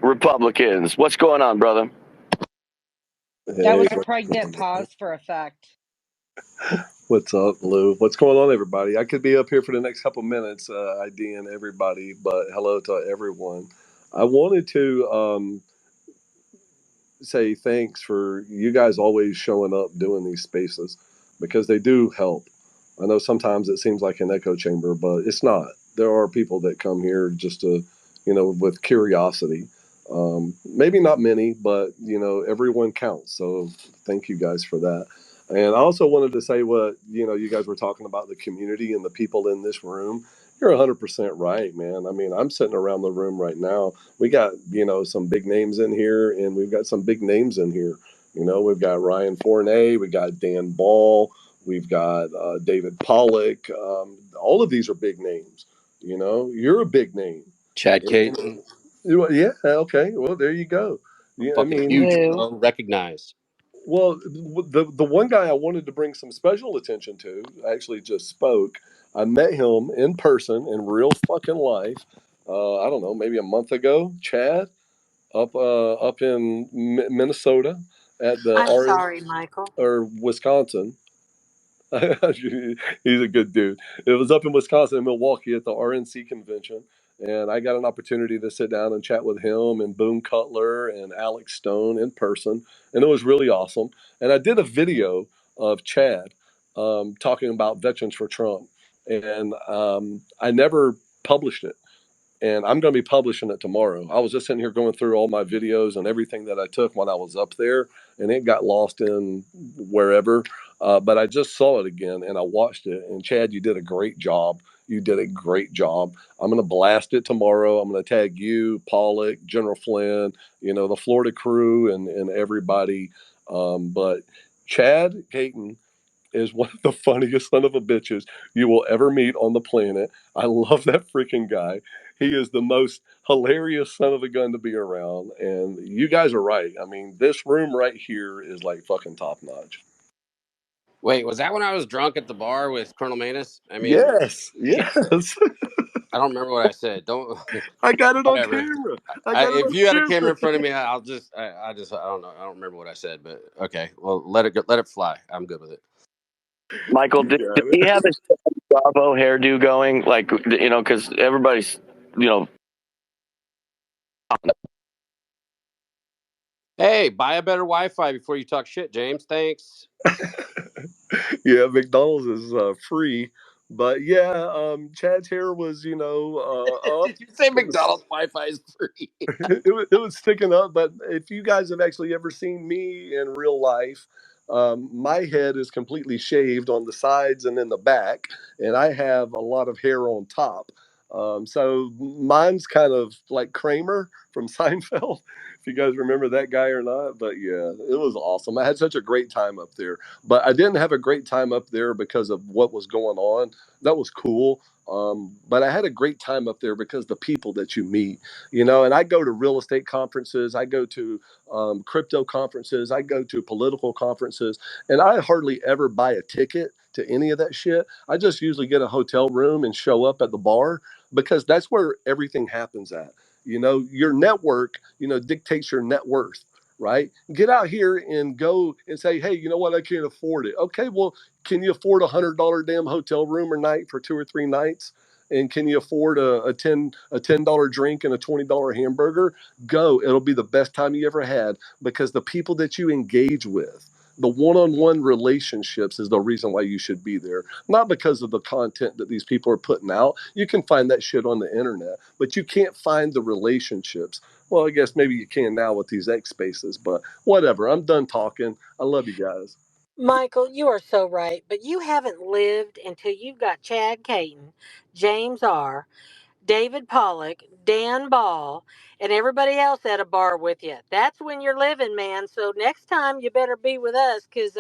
Republicans. What's going on, brother? That was a pregnant pause for effect. What's up, Lou? What's going on, everybody? I could be up here for the next couple minutes, ID and everybody, but hello to everyone. I wanted to say thanks for you guys always showing up doing these spaces because they do help. I know sometimes it seems like an echo chamber, but it's not. There are people that come here just to, with curiosity. Maybe not many, but everyone counts. So thank you guys for that. And I also wanted to say what you guys were talking about the community and the people in this room. You're 100% right, man. I mean, I'm sitting around the room right now. We got some big names in here, and we've got some big names in here. We've got Ryan Fournay, we got Dan Ball, we've got David Pollock. All of these are big names. You're a big name. Chad Caton. Yeah. Okay. Well, there you go. Yeah. I Fucking mean, huge, Lou. bro. Recognized. well, the one guy I wanted to bring some special attention to actually just spoke. I met him in person in real fucking life. I don't know, maybe a month ago. Chad up in Minnesota at the I'm sorry, Michael. or Wisconsin. He's a good dude. It was up in Wisconsin in Milwaukee at the RNC convention, and I got an opportunity to sit down and chat with him and Boone Cutler and Alex Stone in person, and it was really awesome. And I did a video of Chad talking about Veterans for Trump, and I never published it, and I'm going to be publishing it tomorrow. I was just sitting here going through all my videos and everything that I took when I was up there, and it got lost in wherever. But I just saw it again and I watched it. And Chad, you did a great job. You did a great job. I'm going to blast it tomorrow. I'm going to tag you, Pollock, General Flynn, the Florida crew, and everybody. But Chad Caton is one of the funniest son of a bitches you will ever meet on the planet. I love that freaking guy. He is the most hilarious son of a gun to be around. And you guys are right. I mean, this room right here is like fucking top notch. Wait, was that when I was drunk at the bar with Colonel Manus? I mean, Yes, yes. I don't remember what I said. Don't. I got it on Whatever. camera. I got it If on you had a camera. camera in front of me, I don't know. I don't remember what I said, but okay. Well, let it go, let it fly. I'm good with it. Michael, did he have his Bravo hairdo going? Like, because everybody's, Hey, buy a better Wi-Fi before you talk shit, James. Thanks. Yeah, McDonald's is free. But yeah, Chad's hair was, up. Did you say It was McDonald's Wi-Fi is free? it was sticking up. But if you guys have actually ever seen me in real life, my head is completely shaved on the sides and in the back, and I have a lot of hair on top. So mine's kind of like Kramer from Seinfeld, if you guys remember that guy or not. But yeah, it was awesome. I had such a great time up there, but I didn't have a great time up there because of what was going on. That was cool. But I had a great time up there because the people that you meet, and I go to real estate conferences, I go to crypto conferences, I go to political conferences, and I hardly ever buy a ticket to any of that shit. I just usually get a hotel room and show up at the bar because that's where everything happens at. Your network, dictates your net worth. Right? Get out here and go and say, hey, you know what? I can't afford it. Okay, well, can you afford $100 damn hotel room or night for 2 or 3 nights? And can you afford a $10 drink and a $20 hamburger? Go. It'll be the best time you ever had because the people that you engage with, the one-on-one relationships is the reason why you should be there. Not because of the content that these people are putting out. You can find that shit on the internet, but you can't find the relationships. Well, I guess maybe you can now with these X spaces, but whatever. I'm done talking. I love you guys. Michael, you are so right, but you haven't lived until you've got Chad Caton, James R., David Pollock, Dan Ball, and everybody else at a bar with you. That's when you're living, man. So next time you better be with us because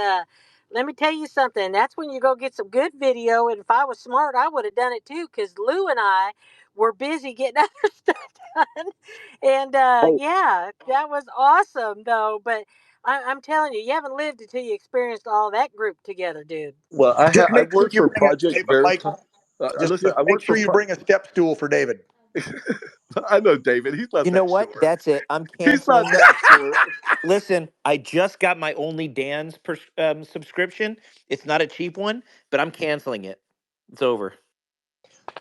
let me tell you something. That's when you go get some good video. And if I was smart, I would have done it too because Lou and I were busy getting other stuff done. And yeah, that was awesome, though. But I'm telling you, you haven't lived until you experienced all that group together, dude. Well, Just I make sure worked you for bring a Project David, Veritas. Michael. Just Listen, I make worked for sure you bring a step stool for David. I know David. He's not You know that what? sure. That's it. I'm He's not canceling. that sure. Listen, I just got my Only Dan's subscription. It's not a cheap one, but I'm canceling it. It's over.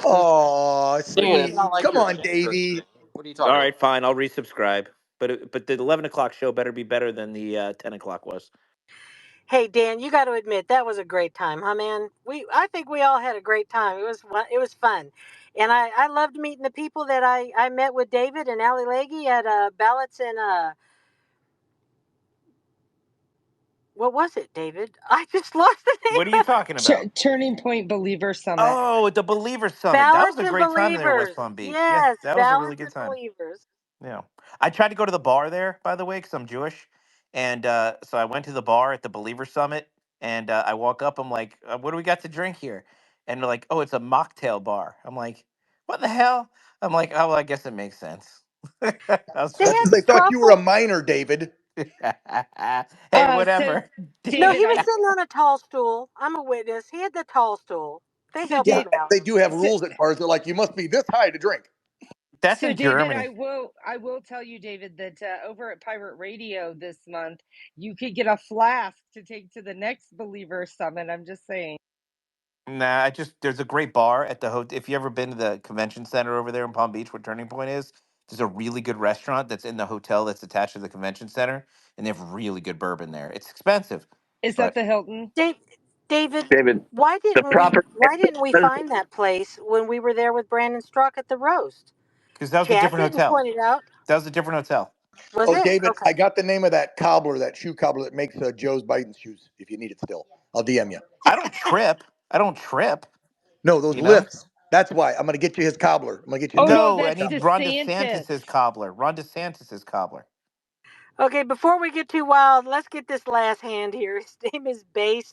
Oh, Dan, it's sweet. not like Come you're on, desperate, Davey. man. What are you All talking about? right, fine. I'll resubscribe. But the 11 o'clock show better be better than the 10 o'clock was. Hey Dan, you got to admit that was a great time, huh, man? I think we all had a great time. It was fun, and I loved meeting the people that I met with David and Ali Leggy at Ballots and what was it, David? I just lost the What are name you of it. talking about? Turning Point Believer Summit. Oh, at the Believer Summit. That was Ballots a and great time there in West Believers. Palm Beach. Yeah, Yes, that was a really Ballots good and time. Believers. Yeah. I tried to go to the bar there, by the way, because I'm Jewish. And so I went to the bar at the Believer Summit. And I walk up. I'm like, what do we got to drink here? And they're like, oh, it's a mocktail bar. I'm like, what the hell? I'm like, oh, well, I guess it makes sense. That was They That's had because funny. they thought you were a truffle. minor, David. Hey, So whatever. No, he David, was sitting on a tall stool. I'm a witness. He had the tall stool. They so helped Yeah, him Dave, out. they do have so, rules at bars. They're like, you must be this high to drink. That's so in David, Germany. I will tell you, David, that over at Pirate Radio this month, you could get a flask to take to the next Believer Summit. I'm just saying. Nah, there's a great bar at the hotel. If you ever been to the convention center over there in Palm Beach, where Turning Point is, there's a really good restaurant that's in the hotel that's attached to the convention center, and they have really good bourbon there. It's expensive, Is that but the Hilton? Dave, David, David, why the didn't we proper why didn't we find that place when we were there with Brandon Strock at the roast? because that was a Chad different didn't hotel. point it out. That was a different hotel. Was Oh, it? David, Okay. I got the name of that cobbler, that shoe cobbler that makes Joe's Biden's shoes. If you need it still, I'll DM you. I don't trip. I don't trip. No, those You know. lifts. That's why I'm gonna get you his cobbler. I'm gonna get you Oh his no, No, I that's need cobbler. Ron DeSantis. DeSantis's cobbler. Ron DeSantis's cobbler. Okay, before we get too wild, let's get this last hand here. His name is Base